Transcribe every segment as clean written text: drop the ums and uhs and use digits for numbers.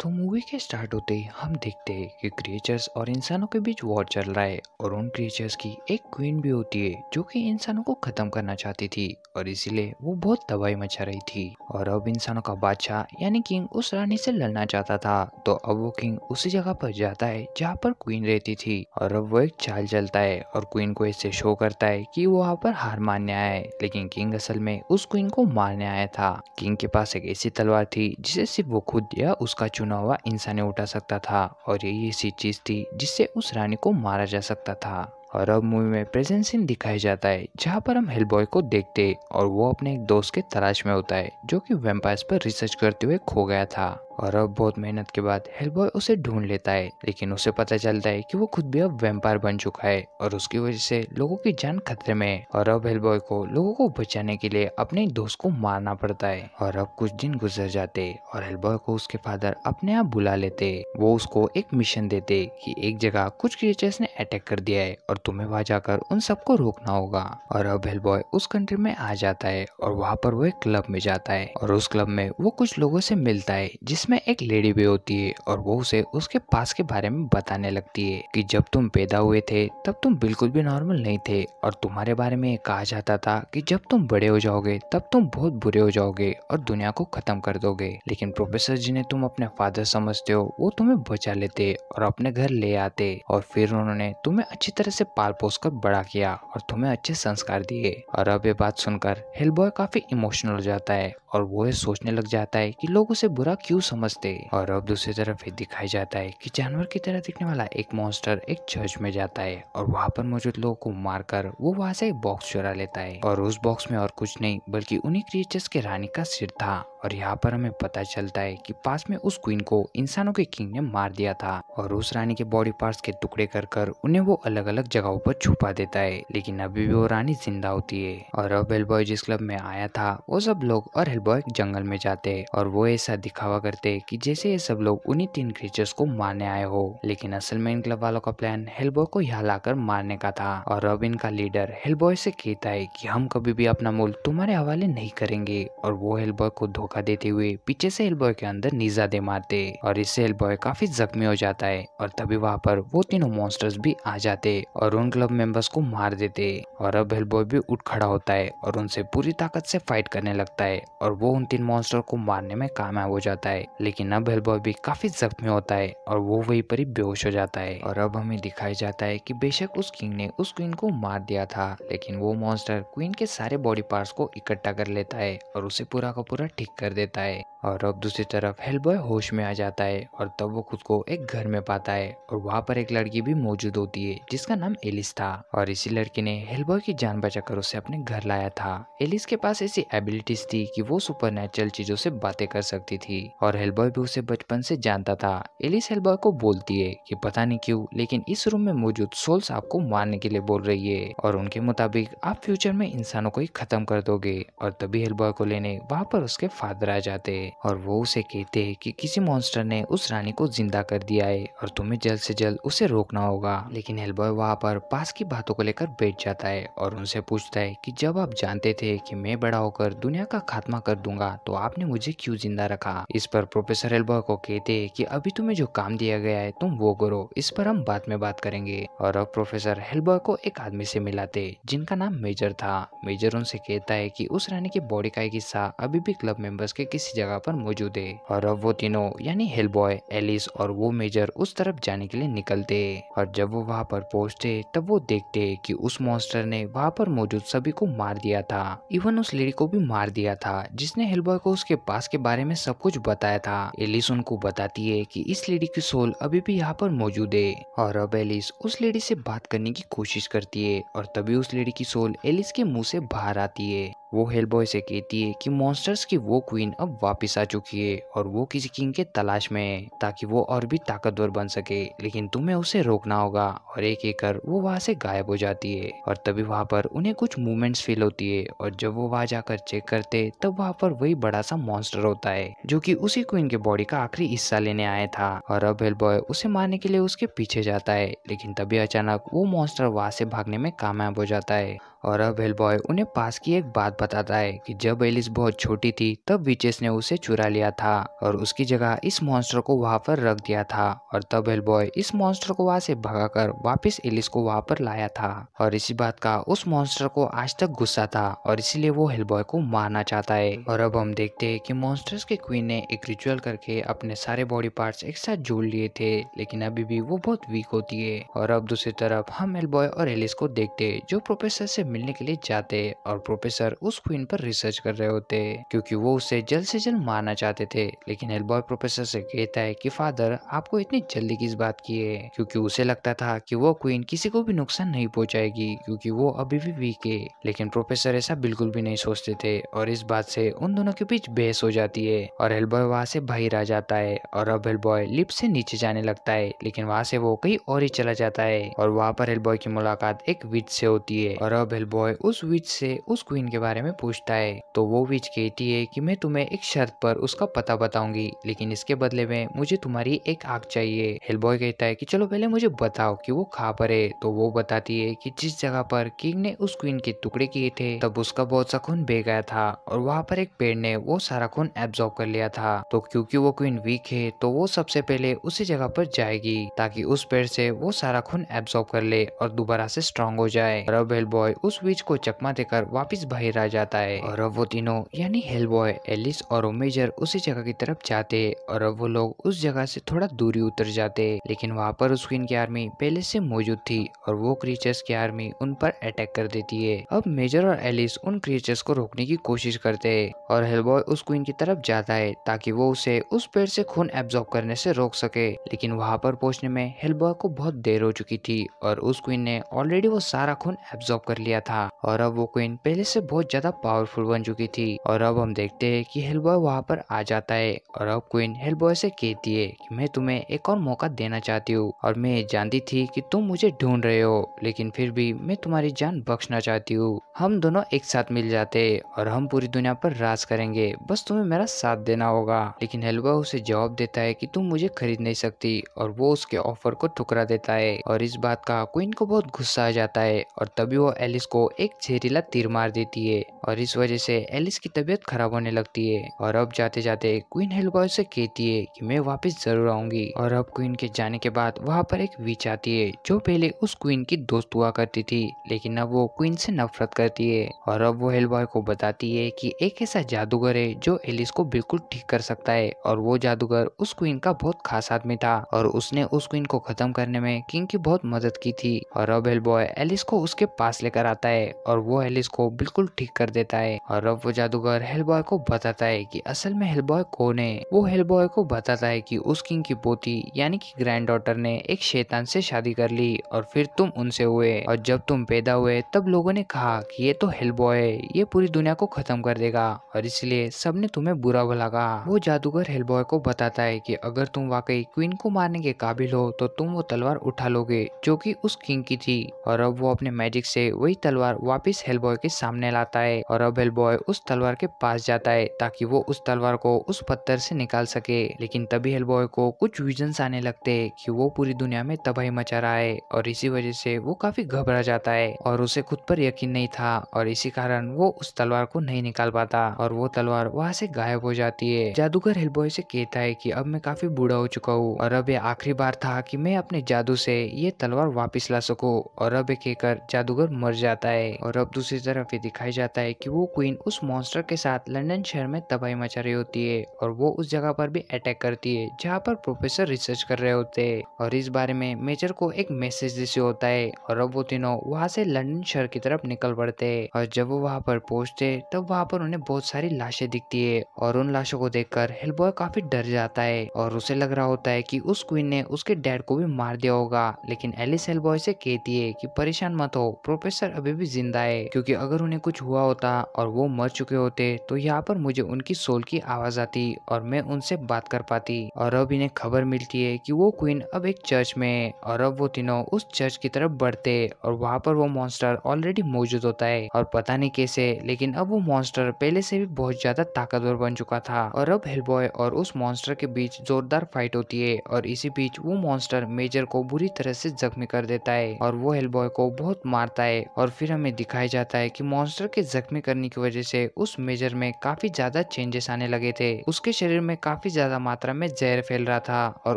तो मूवी के स्टार्ट होते ही हम देखते हैं कि क्रिएचर्स और इंसानों के बीच वॉर चल रहा है और उन क्रिएचर्स की एक क्वीन भी होती है जो कि इंसानों को खत्म करना चाहती थी और इसीलिए वो बहुत तबाही मचा रही थी। और अब इंसानों का बादशाह यानी किंग उस रानी से लड़ना चाहता था, तो अब वो किंग उसी जगह पर जाता है जहाँ पर क्वीन रहती थी और अब वो एक चाल चलता है और क्वीन को ऐसे शो करता है कि वो वहाँ पर हार मानने आया है, लेकिन किंग असल में उस क्वीन को मारने आया था। किंग के पास एक ऐसी तलवार थी जिसे सिर्फ वो खुद या उसका चुना हुआ इंसान ही उठा सकता था और यही ऐसी चीज थी जिससे उस रानी को मारा जा सकता था। और अब मूवी में प्रेजेंट सीन दिखाया जाता है जहाँ पर हम हेलबॉय को देखते और वो अपने एक दोस्त के तलाश में होता है जो कि वैम्पायर्स पर रिसर्च करते हुए खो गया था। और अब बहुत मेहनत के बाद हेलबॉय उसे ढूंढ लेता है, लेकिन उसे पता चलता है कि वो खुद भी अब वैम्पायर बन चुका है और उसकी वजह से लोगों की जान खतरे में है। और अब हेलबॉय को लोगों को बचाने के लिए अपने दोस्त को मारना पड़ता है। और अब कुछ दिन गुजर जाते और हेलबॉय को उसके फादर अपने आप बुला लेते। वो उसको एक मिशन देते कि एक जगह कुछ क्रिएचर्स ने अटैक कर दिया है और तुम्हें वहां जाकर उन सबको रोकना होगा। और अब हेलबॉय उस कंट्री में आ जाता है और वहां पर वो एक क्लब में जाता है और उस क्लब में वो कुछ लोगों से मिलता है जिसमें एक लेडी भी होती है और वो उसे उसके पास के बारे में बताने लगती है कि जब तुम पैदा हुए थे तब तुम बिल्कुल भी नॉर्मल नहीं थे और तुम्हारे बारे में कहा जाता था कि जब तुम बड़े हो जाओगे तब तुम बहुत बुरे हो जाओगे और दुनिया को खत्म कर दोगे, लेकिन प्रोफेसर जी ने तुम अपने फादर समझते हो वो तुम्हें बचा लेते और अपने घर ले आते और फिर उन्होंने तुम्हें अच्छी तरह से पाल पोस कर बड़ा किया और तुम्हें अच्छे संस्कार दिए। और अब ये बात सुनकर हेलबॉय काफी इमोशनल हो जाता है और वो ये सोचने लग जाता है कि लोग उसे बुरा क्यों समझते। और अब दूसरी तरफ ये दिखाया जाता है कि जानवर की तरह दिखने वाला एक मॉन्स्टर एक चर्च में जाता है और वहाँ पर मौजूद लोगों को मारकर वो वहाँ से एक बॉक्स चुरा लेता है और उस बॉक्स में और कुछ नहीं बल्कि उन्हीं क्रिएचर्स के रानी का सिर था। और यहाँ पर हमें पता चलता है कि पास में उस क्वीन को इंसानों के किंग ने मार दिया था और उस रानी के बॉडी पार्ट्स के टुकड़े कर कर उन्हें वो अलग अलग जगहों पर छुपा देता है, लेकिन अभी भी वो रानी जिंदा होती है। और अब हेलबॉय जिस क्लब में आया था वो सब लोग और हेलबॉय जंगल में जाते और वो ऐसा दिखावा करते कि जैसे ये सब लोग उन्हीं तीन क्रीचर्स को मारने आए हो, लेकिन असल में इन क्लब वालों का प्लान हेलबॉय को यहाँ लाकर मारने का था। और अब इनका लीडर हेलबॉय से कहता है कि हम कभी भी अपना मुल्क तुम्हारे हवाले नहीं करेंगे और वो हेलबॉय को धोखा देते हुए पीछे से हेलबॉय के अंदर नीजा दे मारते और इससे हेलबॉय काफी जख्मी हो जाता है। और तभी वहाँ पर वो तीनों मॉन्स्टर्स भी आ जाते और उन क्लब मेंबर्स को मार देते। और अब हेलबॉय भी उठ खड़ा होता है और उनसे पूरी ताकत से फाइट करने लगता है और वो उन तीन मॉन्स्टर को मारने में कामयाब हो जाता है, लेकिन अब हेलबॉय भी काफी जख्मी होता है और वो वहीं पर ही बेहोश हो जाता है। और अब हमें दिखाया जाता है कि बेशक उस किंग ने उस क्वीन को मार दिया था, लेकिन वो मॉन्स्टर क्वीन के सारे बॉडी पार्ट्स को इकट्ठा कर लेता है और उसे पूरा का पूरा ठीक कर देता है। और अब दूसरी तरफ हेलबॉय होश में आ जाता है और तब वो खुद को एक घर में पाता है और वहाँ पर एक लड़की भी मौजूद होती है जिसका नाम एलिस था और इसी लड़की ने हेलबॉय की जान बचाकर उसे अपने घर लाया था। एलिस के पास ऐसी एबिलिटीज थी कि वो सुपरनेचुरल चीजों से बातें कर सकती थी और हेलबॉय भी उसे बचपन से जानता था। एलिस हेलबॉय को बोलती है कि पता नहीं क्यों लेकिन इस रूम में मौजूद सोल्स आपको मारने के लिए बोल रही है और उनके मुताबिक आप फ्यूचर में इंसानों को ही खत्म कर दोगे। और तभी हेलबॉय को लेने वहाँ पर उसके फादर आ जाते और वो उसे कहते हैं कि किसी मॉन्स्टर ने उस रानी को जिंदा कर दिया है और तुम्हें जल्द से जल्द उसे रोकना होगा। लेकिन हेलबॉय वहाँ पर पास की बातों को लेकर बैठ जाता है और उनसे पूछता है कि जब आप जानते थे कि मैं बड़ा होकर दुनिया का खात्मा कर दूंगा तो आपने मुझे क्यों जिंदा रखा। इस पर प्रोफेसर हेलबॉय को कहते हैं कि अभी तुम्हें जो काम दिया गया है तुम वो करो, इस पर हम बाद में बात करेंगे। और अब प्रोफेसर हेलबॉय को एक आदमी से मिलाते जिनका नाम मेजर था। मेजर उनसे कहता है कि उस रानी की बॉडी का एक हिस्सा अभी भी क्लब मेंबर्स के किसी जगह पर मौजूद है। और अब वो तीनों यानी हेलबॉय, एलिस और वो मेजर उस तरफ जाने के लिए निकलते और जब वो वहाँ पर पहुँचते तब वो देखते कि उस मॉन्स्टर ने वहाँ पर मौजूद सभी को मार दिया था, इवन उस लेडी को भी मार दिया था जिसने हेलबॉय को उसके पास के बारे में सब कुछ बताया था। एलिस उनको बताती है कि इस लेडी की सोल अभी भी यहाँ पर मौजूद है और अब एलिस उस लेडी से बात करने की कोशिश करती है और तभी उस लेडी की सोल एलिस के मुंह से बाहर आती है। वो हेलबॉय से कहती है कि मॉन्स्टर्स की वो क्वीन अब वापस आ चुकी है और वो किसी किंग के तलाश में है ताकि वो और भी ताकतवर बन सके, लेकिन तुम्हें उसे रोकना होगा। और एक एक कर वो वहाँ से गायब हो जाती है और तभी वहाँ पर उन्हें कुछ मूवमेंट्स फील होती है और जब वो वहाँ जाकर चेक करते तब वहाँ पर वही बड़ा सा मॉन्स्टर होता है जो कि उसी क्वीन के बॉडी का आखिरी हिस्सा लेने आया था। और अब हेलबॉय उसे मारने के लिए उसके पीछे जाता है, लेकिन तभी अचानक वो मॉन्स्टर वहाँ से भागने में कामयाब हो जाता है और अब हेलबॉय उन्हें पास की एक बात बताता है कि जब एलिस बहुत छोटी थी तब विचेस ने उसे चुरा लिया था और उसकी जगह इस मॉन्स्टर को वहां पर रख दिया था और तब हेलबॉय इस मॉन्स्टर को वहां से भगाकर वापस एलिस को वहां पर लाया था और इसी बात का उस मॉन्स्टर को आज तक गुस्सा था और इसीलिए वो हेलबॉय को मारना चाहता है। और अब हम देखते हैं कि मॉन्स्टर्स के क्वीन ने एक रिचुअल करके अपने सारे बॉडी पार्ट्स एक साथ जोड़ लिए थे, लेकिन अभी भी वो बहुत वीक होती है। और अब दूसरी तरफ हम हेलबॉय और एलिस को देखते हैं जो प्रोफेसर से मिलने के लिए जाते हैं और प्रोफेसर उस क्वीन पर रिसर्च कर रहे होते हैं क्योंकि वो उसे जल्द से जल्द मारना चाहते थे। लेकिन हेलबॉय प्रोफेसर से कहता है कि फादर आपको इतनी जल्दी किस बात की है, क्योंकि उसे लगता था कि वो क्वीन किसी को भी नुकसान नहीं पहुंचाएगी क्योंकि वो अभी भी वीक है। लेकिन प्रोफेसर ऐसा बिल्कुल भी नहीं सोचते थे और इस बात से उन दोनों के बीच बहस हो जाती है और हेलबॉय वहां से बाहर आ जाता है और अब हेलबॉय लिफ्ट से नीचे जाने लगता है, लेकिन वहां से वो कहीं और ही चला जाता है और वहां पर हेलबॉय की मुलाकात एक विच से होती है। और अब हेलबॉय उस विच से उस क्वीन के बारे में पूछता है तो वो विच कहती है कि मैं तुम्हें एक शर्त पर उसका पता बताऊंगी, लेकिन इसके बदले में मुझे तुम्हारी एक आंख चाहिए। हेलबॉय कहता है कि चलो पहले मुझे बताओ कि वो कहाँ पर है। तो वो बताती है कि जिस जगह पर किंग ने उस क्वीन के टुकड़े किए थे तब उसका बहुत सा खून बह गया था और वहाँ पर एक पेड़ ने वो सारा खून एब्जॉर्ब कर लिया था। तो क्योंकि वो क्वीन वीक है तो वो सबसे पहले उसी जगह पर जाएगी ताकि उस पेड़ से वो सारा खून एब्जॉर्ब कर ले और दोबारा से स्ट्रांग हो जाए। और अब हेलबॉय उस विच को चकमा देकर वापस बाहर आ जाता है और अब वो तीनों यानी हेलबॉय, एलिस और ओमेजर उसी जगह की तरफ जाते और अब वो लोग उस जगह से थोड़ा दूरी उतर जाते, लेकिन वहाँ पर उस क्वीन की आर्मी पहले से मौजूद थी और वो क्रीचर्स की आर्मी उन पर अटैक कर देती है। अब मेजर और एलिस उन क्रीचर्स को रोकने की कोशिश करते हैं और हेलबॉय उस क्वीन की तरफ जाता है ताकि वो उसे उस पेड़ से खून एब्जॉर्ब करने से रोक सके, लेकिन वहाँ पर पहुंचने में हेलबॉय को बहुत देर हो चुकी थी और उस क्वीन ने ऑलरेडी वो सारा खून एब्जॉर्ब कर लिया था और अब वो क्वीन पहले से बहुत ज्यादा पावरफुल बन चुकी थी। और अब हम देखते हैं कि हेलबॉय वहाँ पर आ जाता है और अब क्वीन हेलबॉय से कहती है कि मैं तुम्हें एक और मौका देना चाहती हूँ और मैं जानती थी कि तुम मुझे ढूंढ रहे हो, लेकिन फिर भी मैं तुम्हारी जान बख्शना चाहती हूँ। हम दोनों एक साथ मिल जाते और हम पूरी दुनिया पर राज करेंगे, बस तुम्हें मेरा साथ देना होगा। लेकिन हेलबॉय उसे जवाब देता है कि तुम मुझे खरीद नहीं सकती और वो उसके ऑफर को ठुकरा देता है और इस बात का क्वीन को बहुत गुस्सा आ जाता है और तभी वो एलिस को एक जहरीला तीर मार देती है और इस वजह से एलिस की तबीयत खराब होने लगती है। और अब जाते जाते क्वीन हेलबॉय से कहती है कि मैं वापस जरूर आऊंगी। और अब क्वीन के जाने के बाद वहाँ पर एक विच आती है जो पहले उस क्वीन की दोस्त हुआ करती थी, लेकिन अब वो क्वीन से नफरत करती है और अब वो हेलबॉय को बताती है कि एक ऐसा जादूगर है जो एलिस को बिल्कुल ठीक कर सकता है और वो जादूगर उस क्वीन का बहुत खास आदमी था और उसने उस क्वीन को खत्म करने में किंग की बहुत मदद की थी। और अब हेलबॉय एलिस को उसके पास लेकर आता है और वो एलिस को बिल्कुल ठीक कर देता है और अब वो जादूगर हेलबॉय को बताता है कि असल में हेलबॉय कौन है। वो हेलबॉय को बताता है कि उस किंग की पोती यानी कि ग्रैंड डॉटर ने एक शैतान से शादी कर ली और फिर तुम उनसे हुए और जब तुम पैदा हुए तब लोगों ने कहा कि ये तो हेलबॉय है, ये पूरी दुनिया को खत्म कर देगा और इसलिए सबने तुम्हें बुरा भला कहा। वो जादूगर हेलबॉय को बताता है कि अगर तुम वाकई क्वीन को मारने के काबिल हो तो तुम वो तलवार उठा लोगे जो कि उस किंग की थी। और अब वो अपने मैजिक से वही तलवार वापस हेलबॉय के सामने लाता है और अब हेलबॉय उस तलवार के पास जाता है ताकि वो उस तलवार को उस पत्थर से निकाल सके, लेकिन तभी हेलबॉय को कुछ विजन्स आने लगते हैं कि वो पूरी दुनिया में तबाही मचा रहा है और इसी वजह से वो काफी घबरा जाता है और उसे खुद पर यकीन नहीं था और इसी कारण वो उस तलवार को नहीं निकाल पाता और वो तलवार वहाँ से गायब हो जाती है। जादूगर हेलबॉय से कहता है कि अब मैं काफी बूढ़ा हो चुका हूँ और अब ये आखिरी बार था कि मैं अपने जादू से ये तलवार वापस ला सकूं और अब ये कहकर जादूगर मर जाता है। और अब दूसरी तरफ ये दिखाई जाता है कि वो क्वीन उस मॉन्स्टर के साथ लंदन शहर में तबाही मचा रही होती है और वो उस जगह पर भी अटैक करती है जहाँ पर प्रोफेसर रिसर्च कर रहे होते हैं और इस बारे में मेजर को एक मैसेज जैसे होता है और अब वो तीनों वहाँ से लंदन शहर की तरफ निकल पड़ते हैं और जब वो वहाँ पर पहुँचते तब वहाँ पर उन्हें बहुत सारी लाशें दिखती है और उन लाशों को देखकर हेलबॉय काफी डर जाता है और उसे लग रहा होता है कि उस क्वीन ने उसके डैड को भी मार दिया होगा, लेकिन एलिस हेलबॉय से कहती है कि परेशान मत हो, प्रोफेसर अभी भी जिंदा है, क्योंकि अगर उन्हें कुछ हुआ होता और वो मर चुके होते तो यहाँ पर मुझे उनकी सोल की आवाज आती और मैं उनसे बात कर पाती। और अब इन्हें खबर मिलती है कि वो क्वीन अब एक चर्च में है और अब वो तीनों उस चर्च की तरफ बढ़ते और वहाँ पर वो मॉन्स्टर ऑलरेडी मौजूद होता है और पता नहीं कैसे, लेकिन अब वो मॉन्स्टर पहले से भी बहुत ज्यादा ताकतवर बन चुका था और अब हेलबॉय और उस मॉन्स्टर के बीच जोरदार फाइट होती है और इसी बीच वो मॉन्स्टर मेजर को बुरी तरह से जख्मी कर देता है और वो हेलबॉय को बहुत मारता है और और फिर हमें दिखाया जाता है कि मॉन्स्टर के जख्मी करने की वजह से उस मेजर में काफी ज्यादा चेंजेस आने लगे थे। उसके शरीर में काफी ज्यादा मात्रा में जहर फैल रहा था और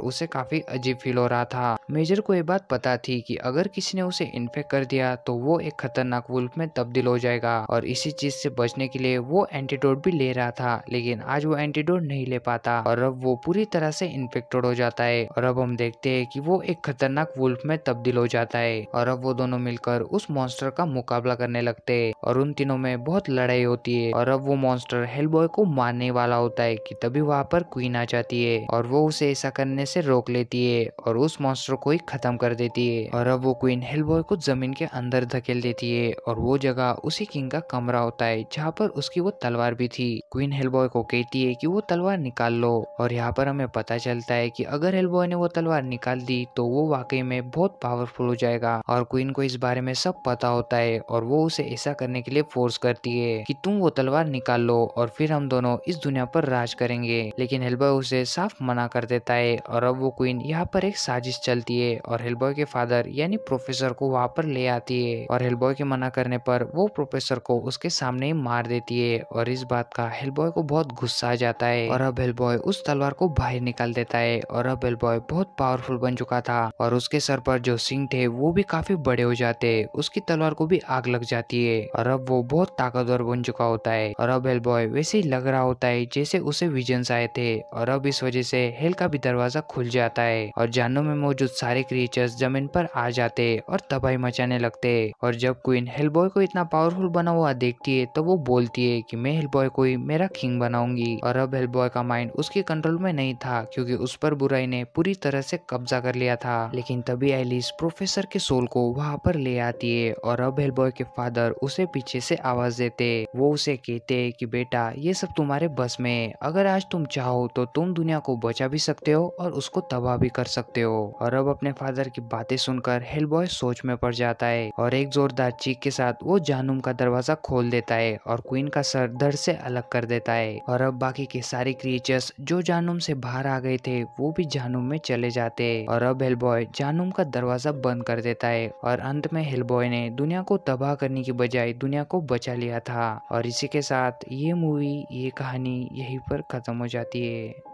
उसे काफी अजीब फील हो रहा था। मेजर को ये बात पता थी कि अगर किसी ने उसे इन्फेक्ट कर दिया तो वो एक खतरनाक वुल्फ में तब्दील हो जाएगा और इसी चीज से बचने के लिए वो एंटीडोट भी ले रहा था, लेकिन आज वो एंटीडोट नहीं ले पाता और अब वो पूरी तरह से इन्फेक्टेड हो जाता है। और अब हम देखते हैं कि वो एक खतरनाक वुल्फ में तब्दील हो जाता है और अब वो दोनों मिलकर उस मॉन्स्टर का मुकाबला करने लगते हैं और उन तीनों में बहुत लड़ाई होती है। और अब वो मॉन्स्टर हेलबॉय को मारने वाला होता है कि तभी वहाँ पर क्वीन आ जाती है और वो उसे ऐसा करने से रोक लेती है और उस मॉन्स्टर को ही खत्म कर देती है। और अब वो क्वीन हेलबॉय को जमीन के अंदर धकेल देती है और वो जगह उसी किंग का कमरा होता है जहाँ पर उसकी वो तलवार भी थी। क्वीन हेलबॉय को कहती है कि वो तलवार निकाल लो और यहाँ पर हमें पता चलता है कि अगर हेलबॉय ने वो तलवार निकाल दी तो वो वाकई में बहुत पावरफुल हो जाएगा और क्वीन को इस बारे में सब पता होता है और वो उसे ऐसा करने के लिए फोर्स करती है कि तुम वो तलवार निकाल लो और फिर हम दोनों इस दुनिया पर राज करेंगे। लेकिन हेलबॉय उसे साफ मना कर देता है और अब वो क्वीन यहाँ पर एक साजिश चलती है और हेलबॉय के फादर यानी प्रोफेसर को वहाँ पर ले आती है और हेलबॉय के मना करने पर वो प्रोफेसर को उसके सामने ही मार देती है और इस बात का हेलबॉय को बहुत गुस्सा आ जाता है और अब हेलबॉय उस तलवार को बाहर निकाल देता है और अब हेलबॉय बहुत पावरफुल बन चुका था और उसके सर पर जो सिंग थे वो भी काफी बड़े हो जाते। उसकी तलवार को भी आग लग जाती है और अब वो बहुत ताकतवर बन चुका होता है और अब हेलबॉय वैसे ही लग रहा होता है जैसे उसे विजन्स आए थे और अब इस वजह से हेल का भी दरवाजा खुल जाता है और जहन्नुम में मौजूद सारे क्रिएचर्स जमीन पर आ जाते और तबाही मचाने लगते। और जब क्वीन हेलबॉय को इतना पावरफुल बना हुआ देखती है तो वो बोलती है कि मैं हेलबॉय को ही मेरा किंग बनाऊंगी और अब हेलबॉय का माइंड उसके कंट्रोल में नहीं था क्योंकि उस पर बुराई ने पूरी तरह से कब्जा कर लिया था। लेकिन तभी एलिस प्रोफेसर के सोल को वहां पर ले आती है और अब हेलबॉय के फादर उसे पीछे से आवाज देते। वो उसे कहते कि बेटा ये सब तुम्हारे बस में है, अगर आज तुम चाहो तो तुम दुनिया को बचा भी सकते हो और उसको तबाह भी कर सकते हो। और अब अपने फादर की बातें सुनकर हेलबॉय सोच में पड़ जाता है और एक जोरदार चीख के साथ वो जहन्नुम का दरवाजा खोल देता है और क्वीन का सर धड़ से अलग कर देता है। और अब बाकी के सारे क्रिएचर्स जो जहन्नुम से बाहर आ गए थे वो भी जहन्नुम में चले जाते और अब हेलबॉय जहन्नुम का दरवाजा बंद कर देता है और अंत में हेलबॉय ने दुनिया को तबाह करने की बजाय दुनिया को बचा लिया था। और इसी के साथ ये मूवी ये कहानी यहीं पर खत्म हो जाती है।